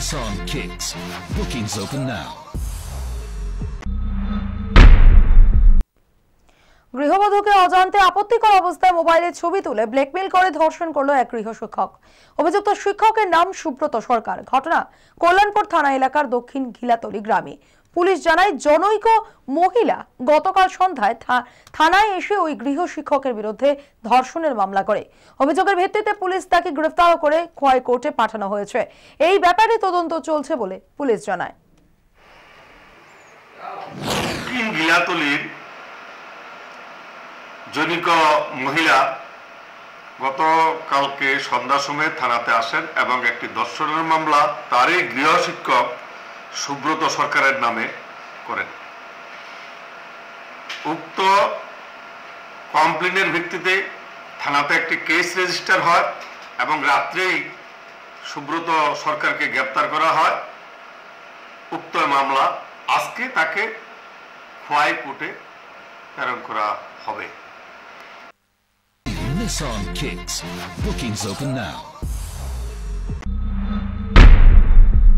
Nissan Kicks. Bookings open now. গৃহবধূকে অজান্তে আপত্তিকর অবস্থায় মোবাইলে ছবি তুলে ব্ল্যাকমেইল করে ধর্ষণ করলো এক গৃহ শিক্ষক। অভিযুক্ত শিক্ষকের নাম সুব্রত সরকার। ঘটনা কল্যাণপুর থানা এলাকার দক্ষিণ ঘিলাতলি গ্রামে। পুলিশ জানায় জনৈক মহিলা গতকাল সন্ধ্যায় থানায় এসে ওই গৃহ শিক্ষকের বিরুদ্ধে ধর্ষণের মামলা করে। অভিযোগের ভিত্তিতে পুলিশ তাকে গ্রেফতার করে খোয়াই কোর্টে পাঠানো হয়েছে। এই ব্যাপারে তদন্ত চলছে বলে পুলিশ জানায়। ঘিলাতলির জনৈক মহিলা গতকালকে সন্ধ্যার সময় থানাতে আসেন এবং একটি ধর্ষণের মামলা তারই গৃহ শিক্ষক সুব্রত সরকারের নামে করেন। উক্ত কমপ্লেনের ভিত্তিতে থানাতে একটি কেস রেজিস্টার হয় এবং রাত্রেই সুব্রত সরকারকে গ্রেপ্তার করা হয়। উক্ত মামলা আজকে তাকে খোয়াই কোর্টে প্রেরণ করা হবে। Nissan Kicks. Bookings open now.